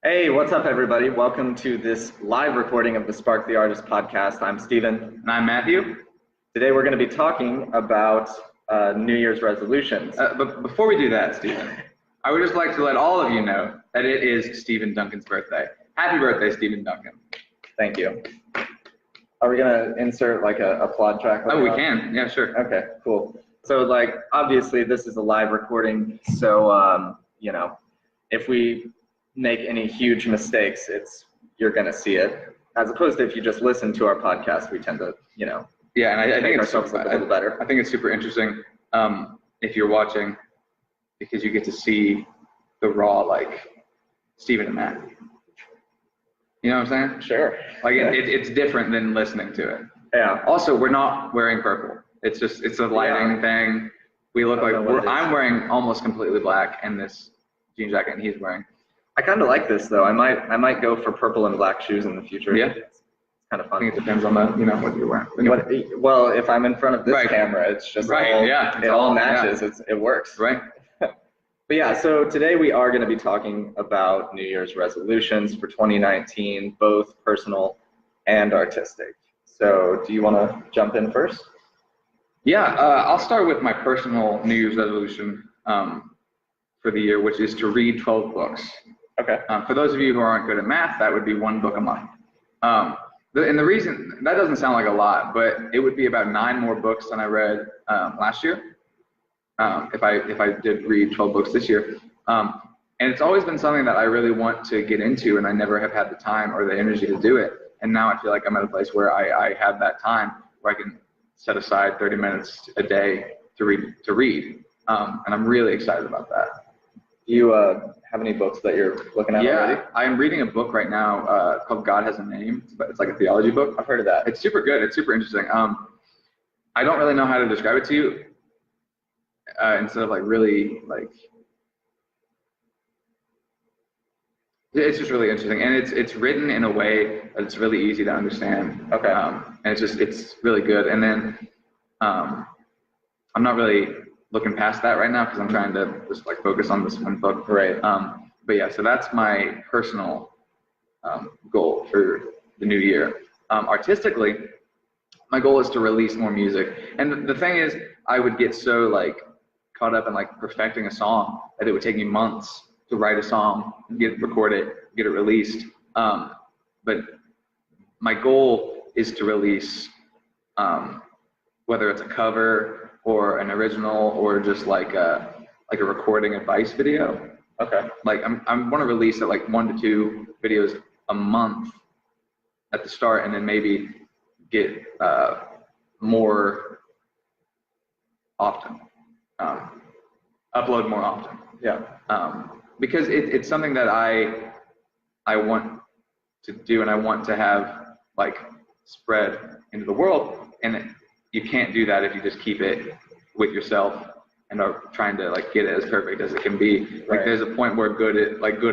Hey, what's up, everybody? Welcome to this live recording of the Spark the Artist podcast. I'm Steven. And I'm Matthew. Today, we're going to be talking about New Year's resolutions. But before we do that, Steven, I would just like to let all of you know that it is Stephen Duncan's birthday. Happy birthday, Stephen Duncan. Thank you. Are we going to insert like a applaud track? Oh, we can. Yeah, sure. Okay, cool. So, like, obviously, this is a live recording. So, if we make any huge mistakes, you're going to see it. As opposed to if you just listen to our podcast, we tend to, Yeah, and I think make it's ourselves look a little better. I think it's super interesting if you're watching, because you get to see the raw, like, Stephen and Matt. You know what I'm saying? Sure. Like, it's different than listening to it. Yeah. Also, we're not wearing purple. It's a lighting thing. We look like I'm wearing almost completely black and this jean jacket, and he's wearing. I kind of like this though. I might go for purple and black shoes in the future. Yeah. It's kind of I fun. think it depends on what you're wearing. Well, if I'm in front of this Right. camera, it's just Right, all, yeah, it it's all all- matches. It works. Right? But yeah, so today we are going to be talking about New Year's resolutions for 2019, both personal and artistic. So do you want to jump in first? Yeah, I'll start with my personal New Year's resolution for the year, which is to read 12 books. Okay. For those of you who aren't good at math, that would be one book a month. And the reason, that doesn't sound like a lot, but it would be about 9 more books than I read last year, if I did read 12 books this year. And it's always been something that I really want to get into, and I never have had the time or the energy to do it. And now I feel like I'm at a place where I have that time where I can set aside 30 minutes a day to read. And I'm really excited about that. Do you have any books that you're looking at already? Yeah, I'm reading a book right now called God Has a Name, but it's like a theology book. I've heard of that. It's super good. It's super interesting. I don't really know how to describe it to you instead of like really like. It's just really interesting, and it's written in a way that it's really easy to understand. Okay. And it's really good. And then I'm not really looking past that right now because I'm trying to just like focus on this one book. Right. But yeah, so that's my personal goal for the new year. Artistically, my goal is to release more music. And the thing is, I would get so like caught up in like perfecting a song that it would take me months to write a song, record it, get it released. But my goal is to release, whether it's a cover or an original or just like a recording advice video. Okay. Like I want to release like 1 to 2 videos a month at the start, and then maybe get more often, upload more often. Yeah. Because it's something that I want to do, and I want to have like spread into the world, and you can't do that if you just keep it with yourself and are trying to like get it as perfect as it can be. Like Right. there's a point where good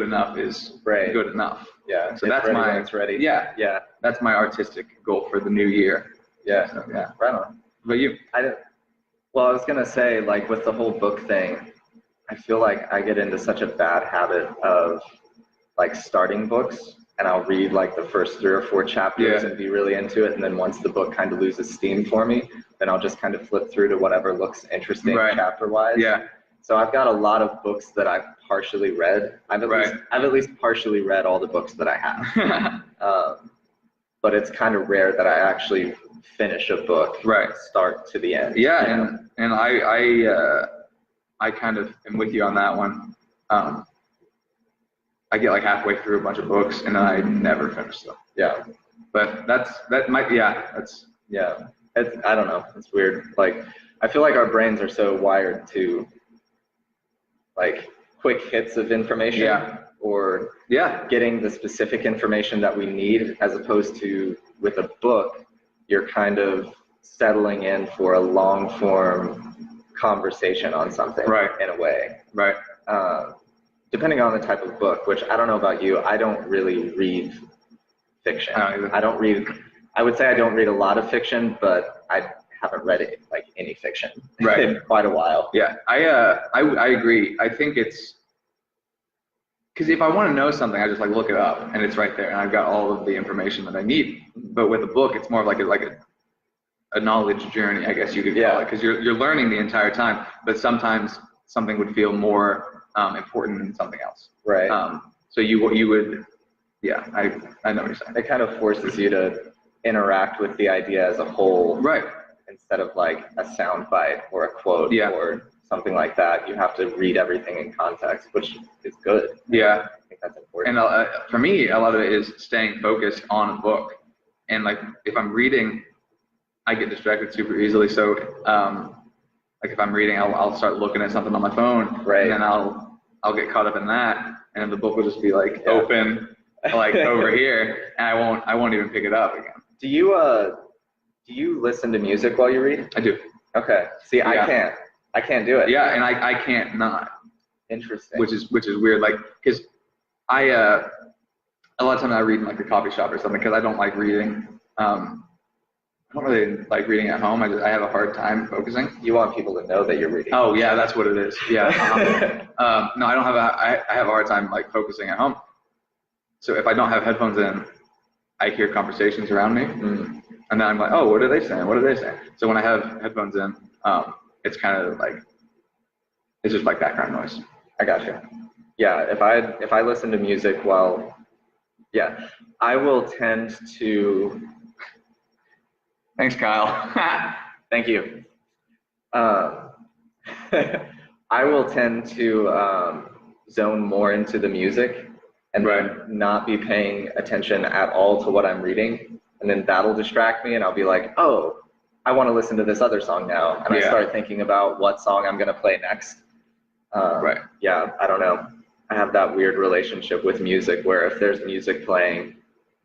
enough is Right. good enough. Yeah. So it's that's ready my when it's ready. Yeah, Yeah. that's my artistic goal for the new year. Yeah. So, Yeah. Right on. But you? Well, I was gonna say, like, with the whole book thing, I feel like I get into such a bad habit of like starting books, and I'll read like the first 3 or 4 chapters Yeah. and be really into it, and then once the book kind of loses steam for me, then I'll just kind of flip through to whatever looks interesting Right. chapter-wise. Yeah. So I've got a lot of books that I've partially read. I've at least partially read all the books that I have. But it's kind of rare that I actually finish a book, Right. start to the end. Yeah, you know? and I kind of am with you on that one. I get like halfway through a bunch of books and then I never finish them. Yeah. But that's Yeah. I don't know. It's weird. Like, I feel like our brains are so wired to like quick hits of information. Yeah. Or yeah, getting the specific information that we need, as opposed to with a book, you're kind of settling in for a long form conversation on something. Right. In a way. right. Depending on the type of book, which I don't know about you, I don't really read fiction. I would say I don't read a lot of fiction, but I haven't read it, like any fiction Right. in quite a while. Yeah, I agree. I think it's because if I want to know something, I just like look it up and it's right there and I've got all of the information that I need. But with a book, it's more of like a knowledge journey, I guess you could call it, because you're learning the entire time, but sometimes something would feel more important than something else. Right. So you would, yeah, I know what you're saying. It kind of forces you to interact with the idea as a whole. Right. Instead of like a sound bite or a quote or something like that, you have to read everything in context, which is good. Yeah. I think that's important. And for me, a lot of it is staying focused on a book. And like if I'm reading, I get distracted super easily. So like if I'm reading, I'll start looking at something on my phone, right? And then I'll get caught up in that, and the book will just be like open, like over here, and I won't even pick it up again. Do you listen to music while you read? I do. Okay. See, I can't do it. Yeah, and I can't not. Interesting. Which is weird, like, because a lot of times I read in like a coffee shop or something because I don't like reading. I don't really like reading at home. I have a hard time focusing. You want people to know that you're reading. Oh yeah, that's what it is. Yeah. No, I don't have I have a hard time like focusing at home. So if I don't have headphones in, I hear conversations around me, and then I'm like, oh, what are they saying? What are they saying? So when I have headphones in, it's kind of like, it's just like background noise. I got you. Yeah, if I listen to music while, I will tend to. Thanks, Kyle. Thank you. I will tend to zone more into the music and then not be paying attention at all to what I'm reading. And then that'll distract me and I'll be like, oh, I want to listen to this other song now. And I start thinking about what song I'm going to play next. Yeah, I don't know. I have that weird relationship with music where if there's music playing,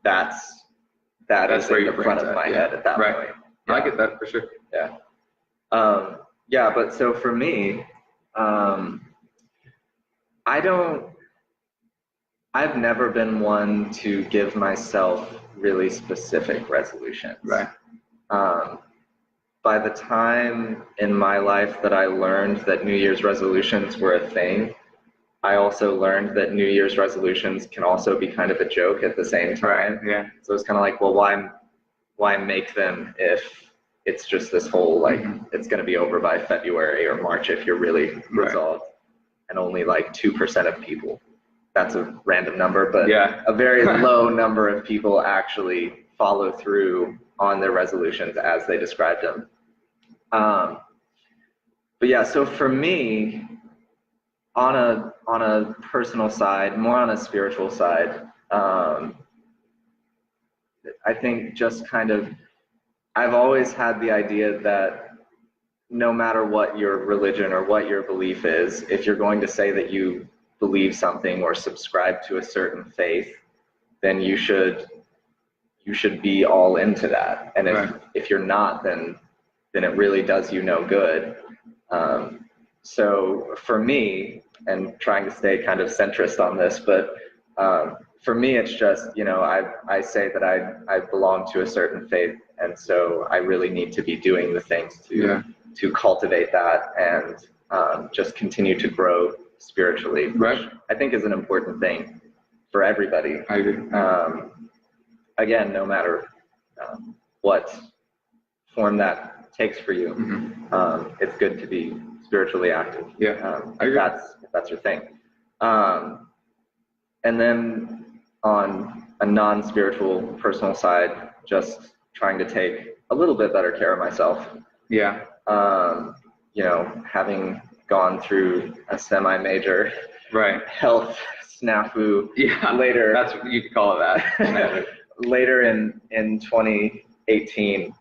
that's where in the front of my head at that point. Yeah. I get that for sure. Yeah. But so for me, I've never been one to give myself really specific resolutions. Right. By the time in my life that I learned that New Year's resolutions were a thing, I also learned that New Year's resolutions can also be kind of a joke at the same time. Right. Yeah. So it's kind of like, well, why make them if it's just this whole, like, it's going to be over by February or March if you're really resolved, and only like 2% of people, that's a random number, but a very low number of people actually follow through on their resolutions as they described them. But yeah, so for me, on a personal side, more on a spiritual side, I think just kind of, I've always had the idea that no matter what your religion or what your belief is, if you're going to say that you believe something or subscribe to a certain faith, then you should be all into that. And if you're not, then it really does you no good. So for me, and trying to stay kind of centrist on this, but for me, it's just, I say that I belong to a certain faith, and so I really need to be doing the things to cultivate that and just continue to grow spiritually, which I think is an important thing for everybody. I agree. Again, no matter what form that takes for you, it's good to be spiritually active. If that's your thing. And then on a non-spiritual personal side, just trying to take a little bit better care of myself. Having gone through a semi-major health snafu later. That's what you could call it, that. Later in 2018,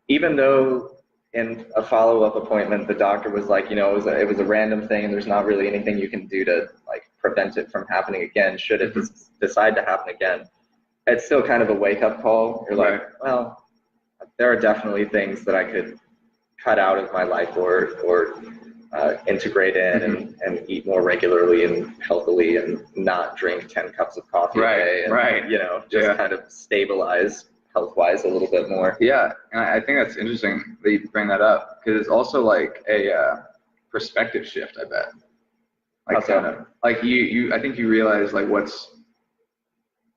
even though in a follow-up appointment, the doctor was like, it was a random thing and there's not really anything you can do to like prevent it from happening again, should it decide to happen again. It's still kind of a wake-up call. You're like, well, there are definitely things that I could cut out of my life or integrate in and eat more regularly and healthily and not drink 10 cups of coffee a day and kind of stabilize health-wise a little bit more. Yeah, and I think that's interesting that you bring that up, because it's also like a perspective shift, I bet. Like, How so? like I think you realize like what's,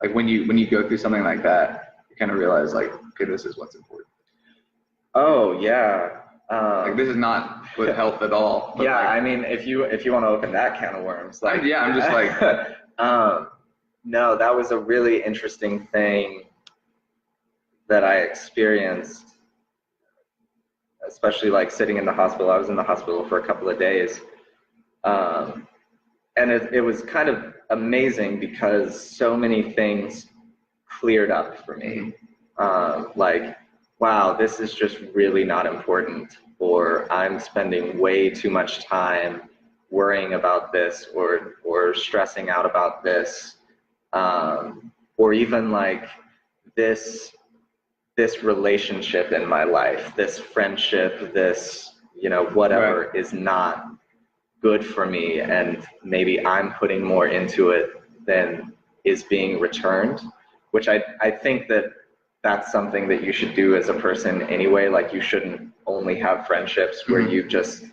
like when you go through something like that, you kind of realize like, okay, this is what's important. Oh yeah. Like this is not with health at all. Yeah, like, I mean, if you want to open that can of worms, like I'm just like, no, that was a really interesting thing that I experienced, especially like sitting in the hospital. I was in the hospital for a couple of days, and it was kind of amazing because so many things cleared up for me. Like, wow, this is just really not important, or I'm spending way too much time worrying about this or stressing out about this, or even like this relationship in my life, this friendship, this, whatever right. is not good for me, and maybe I'm putting more into it than is being returned, which I think that's something that you should do as a person anyway. Like, you shouldn't only have friendships where you just,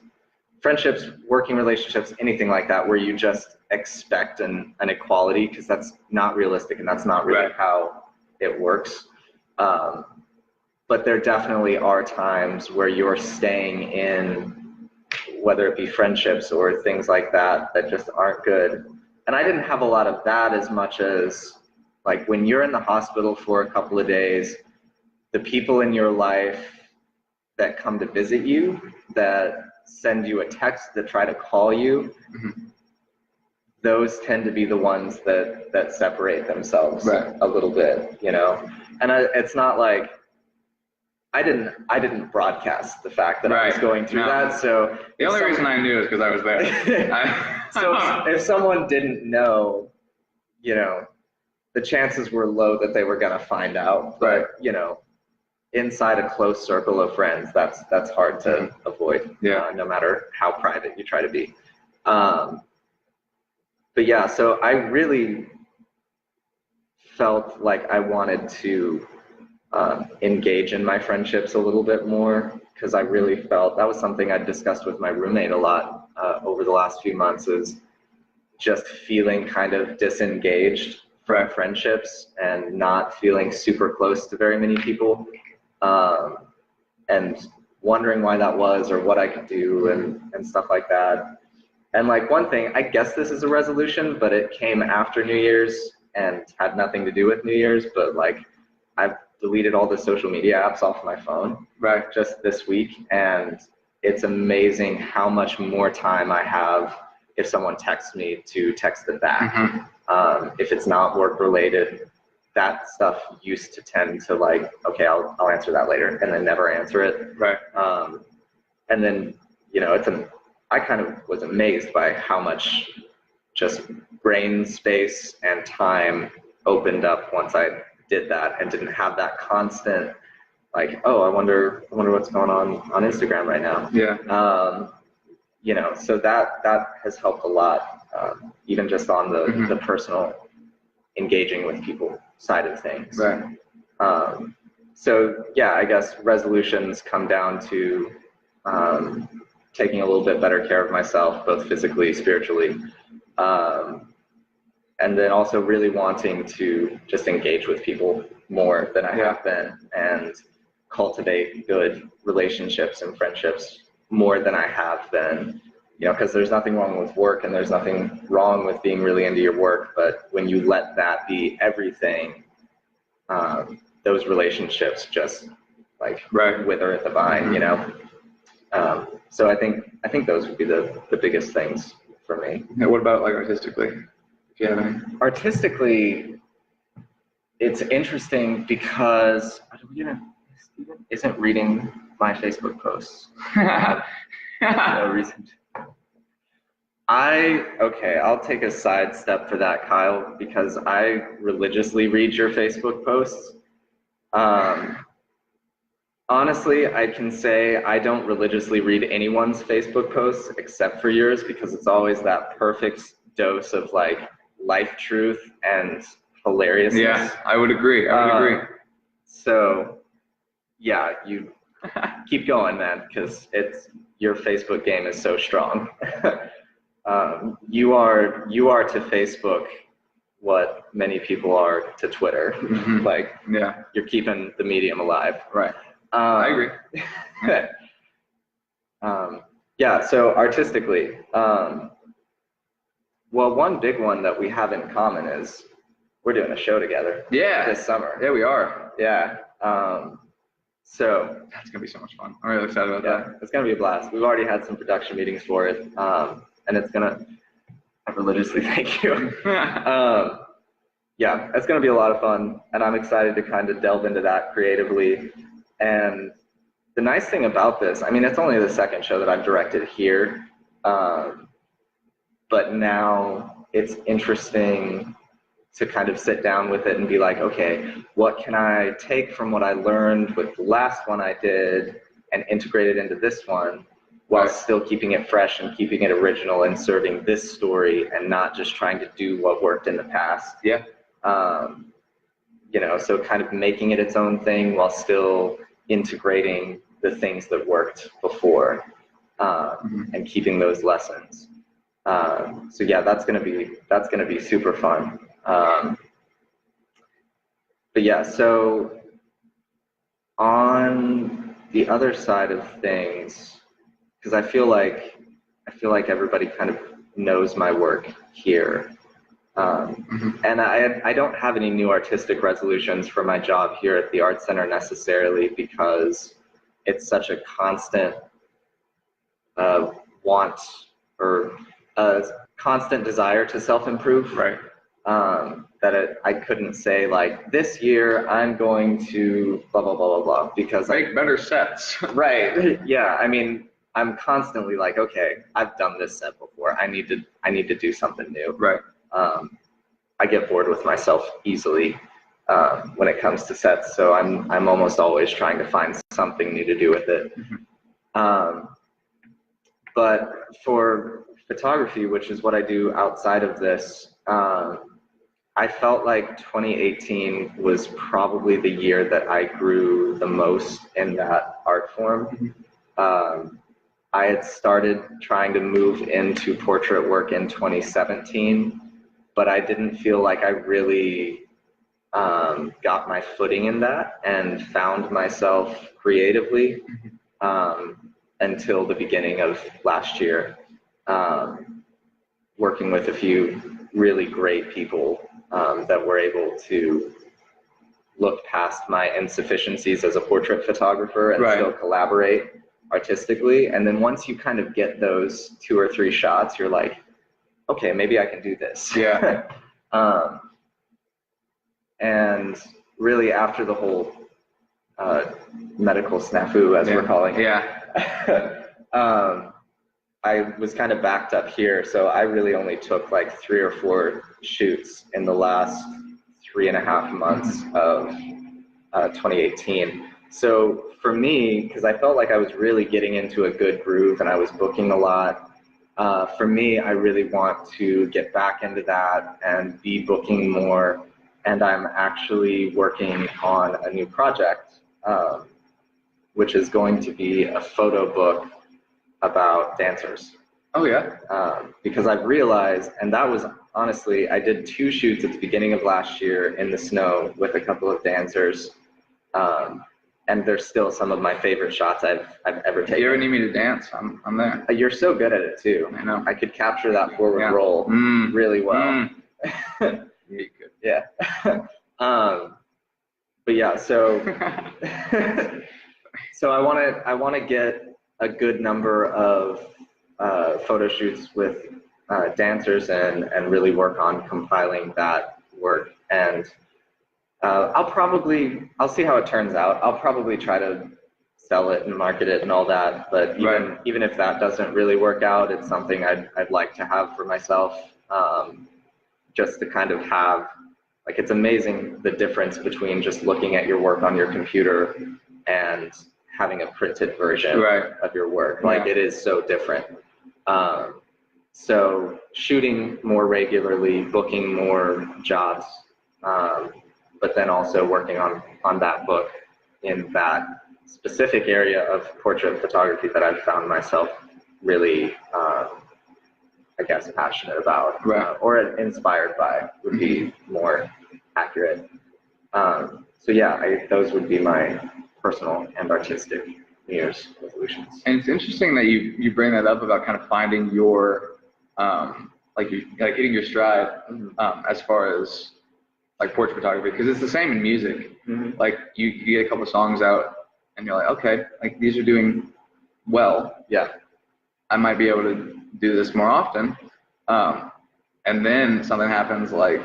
friendships, working relationships, anything like that, where you just expect an equality, because that's not realistic and that's not really how it works. But there definitely are times where you're staying in, whether it be friendships or things like that, that just aren't good. And I didn't have a lot of that as much as, like, when you're in the hospital for a couple of days, the people in your life that come to visit you, that send you a text, that try to call you, those tend to be the ones that separate themselves a little bit, And it's not like, I didn't broadcast the fact that I was going through that. So the only reason I knew is because I was there. So if someone didn't know, the chances were low that they were going to find out. But inside a close circle of friends, that's hard to avoid. No matter how private you try to be. But yeah, so I really felt like I wanted to engage in my friendships a little bit more, because I really felt that was something I discussed with my roommate a lot over the last few months, is just feeling kind of disengaged from friendships and not feeling super close to very many people, and wondering why that was, or what I could do, and stuff like that. And like, one thing, I guess this is a resolution, but it came after New Year's and had nothing to do with New Year's, but like, I've deleted all the social media apps off my phone just this week, and it's amazing how much more time I have if someone texts me to text them back. If it's not work related, that stuff used to tend to like, okay, I'll answer that later, and then never answer it. And then, I kind of was amazed by how much just brain space and time opened up once I did that, and didn't have that constant, like, oh, I wonder what's going on Instagram right now. So that has helped a lot, even just on the personal engaging with people side of things. So yeah, I guess resolutions come down to taking a little bit better care of myself, both physically, spiritually, and then also really wanting to just engage with people more than I have been, and cultivate good relationships and friendships more than I have been. Because there's nothing wrong with work, and there's nothing wrong with being really into your work, but when you let that be everything, those relationships just like wither at the vine, So I think those would be the biggest things for me. What about like artistically? Do you have any? Artistically, it's interesting because Steven isn't reading my Facebook posts. No reason. I'll take a side step for that, Kyle, because I religiously read your Facebook posts. Honestly, I can say I don't religiously read anyone's Facebook posts except for yours, because it's always that perfect dose of like life truth and hilariousness. Yeah, I would agree. So yeah, you keep going, man, because your Facebook game is so strong. You are to Facebook what many people are to Twitter. Like, yeah, you're keeping the medium alive. right. I agree. Yeah, so artistically, well, one big one that we have in common is we're doing a show together. Yeah. This summer. Yeah, we are. Yeah. So That's gonna be so much fun. I'm really excited about that. it's gonna be a blast. We've already had some production meetings for it, and it's gonna. I religiously thank you. Yeah, it's gonna be a lot of fun, and I'm excited to kind of delve into that creatively. And the nice thing about this, I mean, it's only the second show that I've directed here, but now it's interesting to kind of sit down with it and be like, okay, what can I take from what I learned with the last one I did and integrate it into this one while still keeping it fresh and keeping it original and serving this story and not just trying to do what worked in the past. Yeah. You know, so kind of making it its own thing while still integrating the things that worked before, and keeping those lessons. So yeah, that's gonna be super fun. But yeah, so on the other side of things, because I feel like everybody kind of knows my work here. And I don't have any new artistic resolutions for my job here at the Art Center necessarily, because it's such a constant want or a constant desire to self-improve. Right. That I couldn't say like, this year I'm going to blah, blah, blah, blah, blah, because Make better sets. Right. Yeah. I mean, I'm constantly like, okay, I've done this set before. I need to do something new. Right. I get bored with myself easily when it comes to sets, so I'm almost always trying to find something new to do with it. But for photography, which is what I do outside of this, I felt like 2018 was probably the year that I grew the most in that art form. I had started trying to move into portrait work in 2017, but I didn't feel like I really got my footing in that and found myself creatively until the beginning of last year, working with a few really great people that were able to look past my insufficiencies as a portrait photographer and still collaborate artistically. And then once you kind of get those 2 or 3 shots, you're like, okay, maybe I can do this. Yeah. And really after the whole medical snafu, as we're calling it, I was kind of backed up here, so I really only took like 3 or 4 shoots in the last 3.5 months of 2018. So for me, because I felt like I was really getting into a good groove and I was booking a lot, for me, I really want to get back into that and be booking more. And I'm actually working on a new project, which is going to be a photo book about dancers. Oh yeah. Because I've realized, and that was honestly, I did 2 shoots at the beginning of last year in the snow with a couple of dancers, and they're still some of my favorite shots I've ever taken. If you ever need me to dance, I'm there. You're so good at it too. I know. I could capture that forward roll really well. Yeah. But yeah, so so I want to get a good number of photo shoots with dancers and really work on compiling that work. And I'll see how it turns out. I'll probably try to sell it and market it and all that, but even if that doesn't really work out, it's something I'd like to have for myself, just to kind of have, like, it's amazing the difference between just looking at your work on your computer and having a printed version of your work. Like, it is so different. So shooting more regularly, booking more jobs, but then also working on that book in that specific area of portrait photography that I've found myself really I guess, passionate about, Right. or inspired by would be more accurate. So yeah, those would be my personal and artistic New Year's resolutions. And it's interesting that you bring that up about kind of finding your like hitting your stride as far as like portrait photography, because it's the same in music. Mm-hmm. Like you get a couple songs out and you're like, okay, like these are doing well. Yeah. I might be able to do this more often. And then something happens like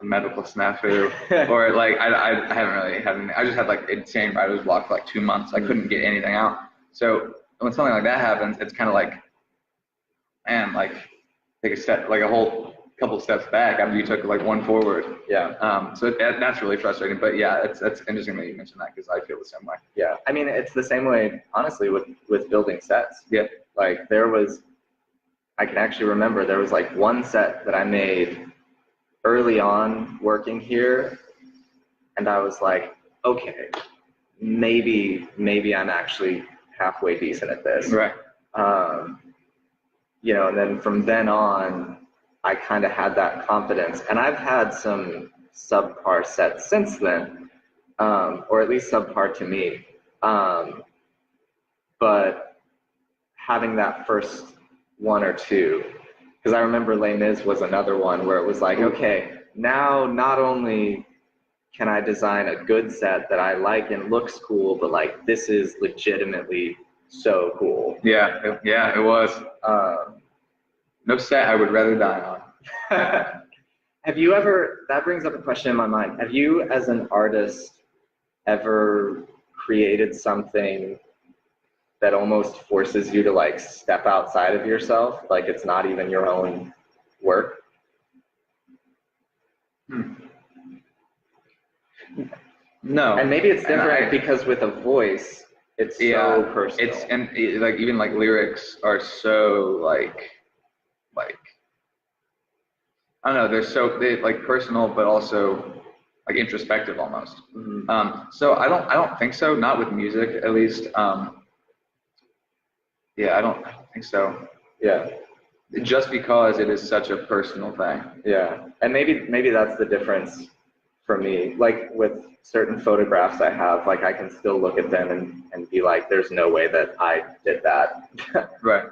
a medical snafu, or like I haven't really had any, I just had like insane writer's block for like 2 months. I couldn't get anything out. So when something like that happens, it's kind of like, man, like take a step, like a whole couple steps back after you took like one forward. Yeah. So that's really frustrating. But yeah, that's interesting that you mentioned that, because I feel the same way. Yeah. I mean, it's the same way, honestly, with building sets. Yeah. Like I can actually remember there was like one set that I made early on working here, and I was like, okay, maybe I'm actually halfway decent at this. Right. And then from then on, I kind of had that confidence, and I've had some subpar sets since then, or at least subpar to me. But having that first one or two, because I remember Les Mis was another one where it was like, okay, now not only can I design a good set that I like and looks cool, but like this is legitimately so cool. Yeah, it was. No set I would rather die on. Have you ever, that brings up a question in my mind, have you as an artist ever created something that almost forces you to like step outside of yourself, like it's not even your own work? No. And maybe it's different because with a voice, it's so personal. Like even like lyrics are so like I don't know, they like personal, but also like introspective almost. Mm-hmm. So I don't think so. Not with music, at least. Yeah, I don't think so. Yeah. Just because it is such a personal thing. Yeah, and maybe that's the difference for me. Like with certain photographs I have, like I can still look at them and be like, there's no way that I did that. Right.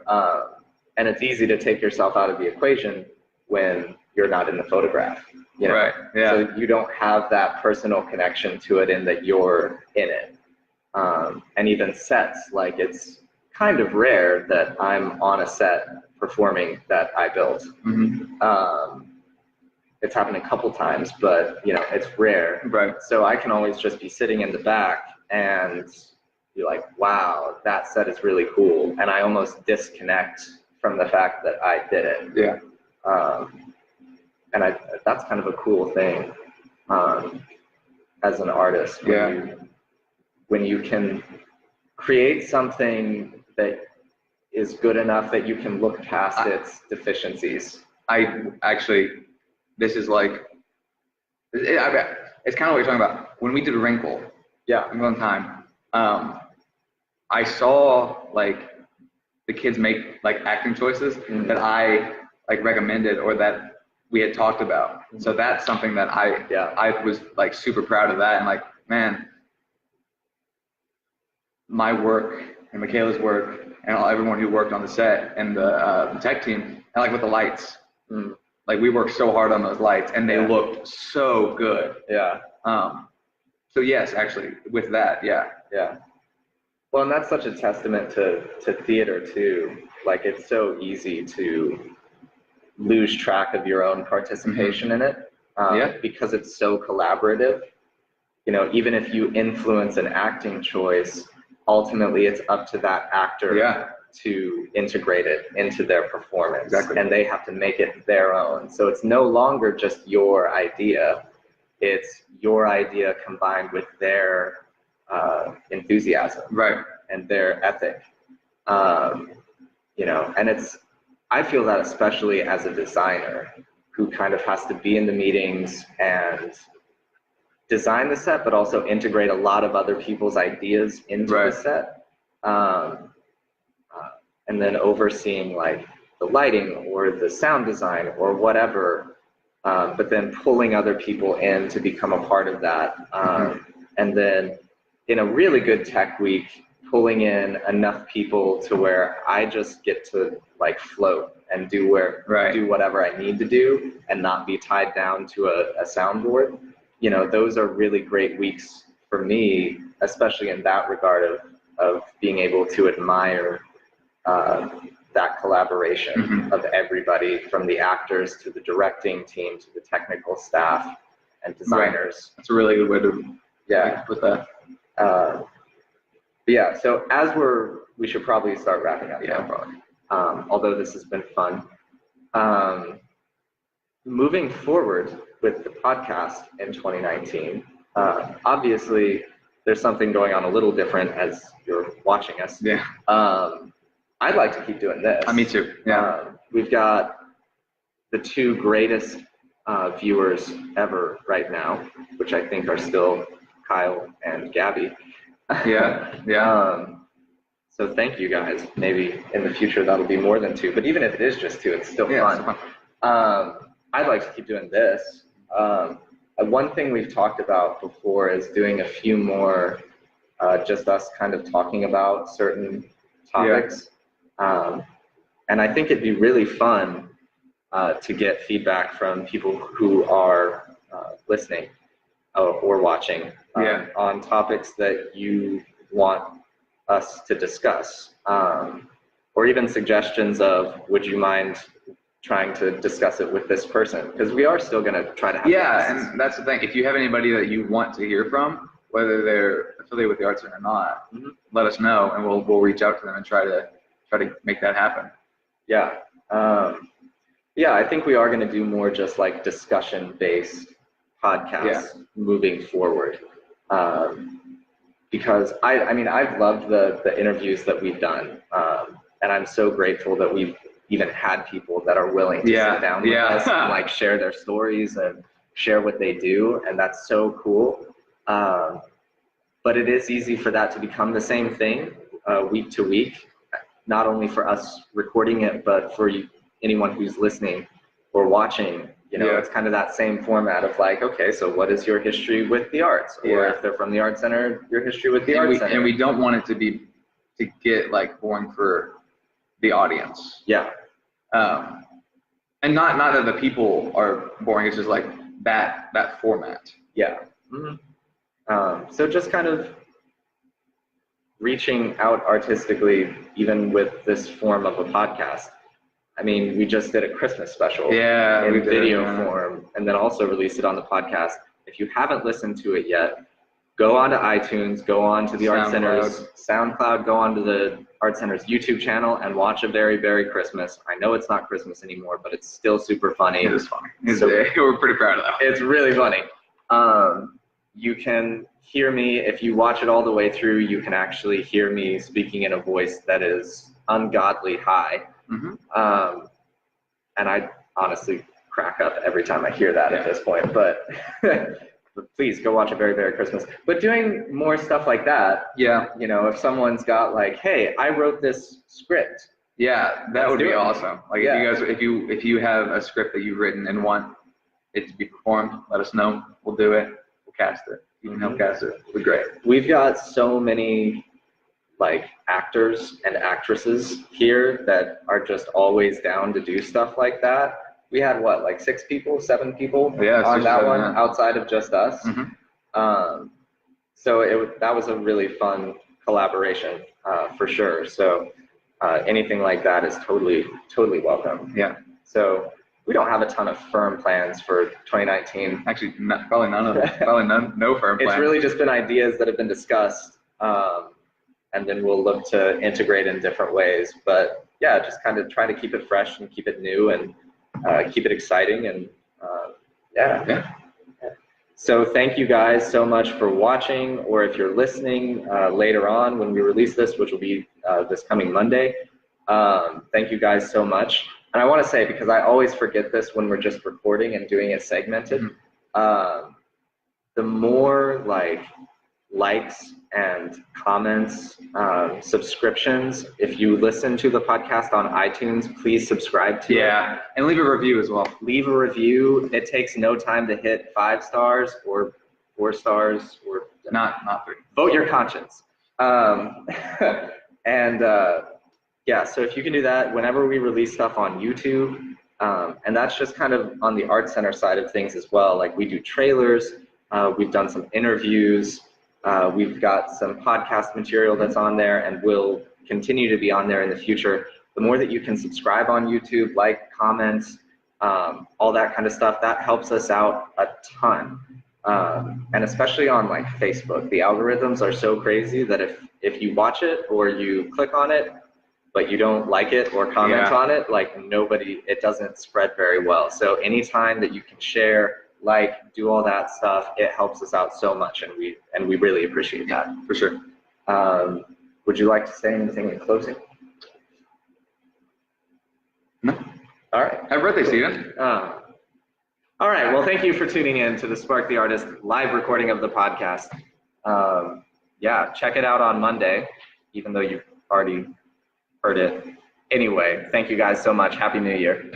And it's easy to take yourself out of the equation when you're not in the photograph. Right. Yeah. So you don't have that personal connection to it in that you're in it. And even sets, like it's kind of rare that I'm on a set performing that I built. Mm-hmm. It's happened a couple times, but it's rare. Right. So I can always just be sitting in the back and be like, wow, that set is really cool. And I almost disconnect from the fact that I did it. Yeah. And that's kind of a cool thing as an artist. When you can create something that is good enough that you can look past its deficiencies. This is like, it's kind of what you're talking about. When we did Wrinkle, one time, I saw like the kids make like acting choices that I like recommended or that we had talked about. So that's something that I was like super proud of that, and like, man, my work and Michaela's work and everyone who worked on the set and the tech team, and like with the lights. Like we worked so hard on those lights and they looked so good. Yeah. So yes, actually with that, yeah. Well, and that's such a testament to theater too. Like it's so easy to lose track of your own participation in it because it's so collaborative. Even if you influence an acting choice, ultimately it's up to that actor to integrate it into their performance. Exactly. And they have to make it their own. So it's no longer just your idea, it's your idea combined with their enthusiasm and their ethic. And I feel that especially as a designer who kind of has to be in the meetings and design the set, but also integrate a lot of other people's ideas into the set. And then overseeing like the lighting or the sound design or whatever, but then pulling other people in to become a part of that. And then in a really good tech week, pulling in enough people to where I just get to like float and do whatever I need to do and not be tied down to a soundboard. You know, those are really great weeks for me, especially in that regard of being able to admire that collaboration of everybody, from the actors to the directing team to the technical staff and designers. That's a really good way to put that. Yeah, so as we should probably start wrapping up. Yeah, probably. Although this has been fun. Moving forward with the podcast in 2019, obviously there's something going on a little different as you're watching us. Yeah. I'd like to keep doing this. Me too. Yeah. We've got the two greatest viewers ever right now, which I think are still Kyle and Gabby. Yeah. So thank you guys. Maybe in the future that'll be more than two, but even if it is just two, it's still fun. I'd like to keep doing this. One thing we've talked about before is doing a few more just us kind of talking about certain topics. And I think it'd be really fun to get feedback from people who are listening or watching on topics that you want us to discuss, or even suggestions of, would you mind trying to discuss it with this person? Because we are still going to try to have guests. And that's the thing. If you have anybody that you want to hear from, whether they're affiliated with the Art Center or not, let us know, and we'll reach out to them and try to make that happen. I think we are going to do more just like discussion-based podcasts moving forward. Because I've loved the interviews that we've done, and I'm so grateful that we've even had people that are willing to sit down with us and like share their stories and share what they do, and that's so cool. But it is easy for that to become the same thing week to week, not only for us recording it, but for anyone who's listening or watching. You know, it's kind of that same format of like, okay, so what is your history with the arts? Or if they're from the Art Center, your history with the Art Center. And we don't want it to get like boring for the audience. And not that the people are boring, it's just like that format. So just kind of reaching out artistically, even with this form of a podcast. I mean, we just did a Christmas special in video form, and then also released it on the podcast. If you haven't listened to it yet, go on to iTunes, go on to the Art Center's SoundCloud, go on to the Art Center's YouTube channel and watch A Very, Very Christmas. I know it's not Christmas anymore, but it's still super funny. It is funny. We're pretty proud of that. It's really funny. You can hear me, if you watch it all the way through, you can actually hear me speaking in a voice that is ungodly high. And I honestly crack up every time I hear that at this point, but please go watch A Very, Very Christmas. But doing more stuff like that, you know, if someone's got like, hey, I wrote this script. That would be awesome. Like if you guys, if you have a script that you've written and want it to be performed, let us know. We'll do it. We'll cast it. You can help cast it. It'll be great. We've got so many like actors and actresses here that are just always down to do stuff like that. We had what, like 6 people, 7 people on that one, outside of just us. So that was a really fun collaboration for sure. So anything like that is totally welcome. So we don't have a ton of firm plans for 2019. Actually, probably none of them. Probably no firm plans. It's really just been ideas that have been discussed, and then we'll look to integrate in different ways. But yeah, just kind of try to keep it fresh and keep it new and keep it exciting. And So thank you guys so much for watching, or if you're listening later on when we release this, which will be this coming Monday. Thank you guys so much. And I want to say, because I always forget this when we're just recording and doing it segmented, the more like likes and comments, subscriptions. If you listen to the podcast on iTunes, please subscribe to it. Yeah, and leave a review as well. Leave a review. It takes no time to hit 5 stars or 4 stars or Not 3. vote your conscience. Yeah, so if you can do that, whenever we release stuff on YouTube, and that's just kind of on the Art Center side of things as well. Like we do trailers, we've done some interviews, we've got some podcast material that's on there and will continue to be on there in the future. The more that you can subscribe on YouTube, like, comment, all that kind of stuff, that helps us out a ton. And especially on like Facebook, the algorithms are so crazy that if you watch it or you click on it, but you don't like it or comment on it, like it doesn't spread very well. So anytime that you can share, like, do all that stuff, it helps us out so much, and we really appreciate that. For sure. Would you like to say anything in closing? No. All right. Happy birthday, Steven. All right. Well, thank you for tuning in to the Spark the Artist live recording of the podcast. Yeah, check it out on Monday, even though you've already heard it. Anyway, thank you guys so much. Happy New Year.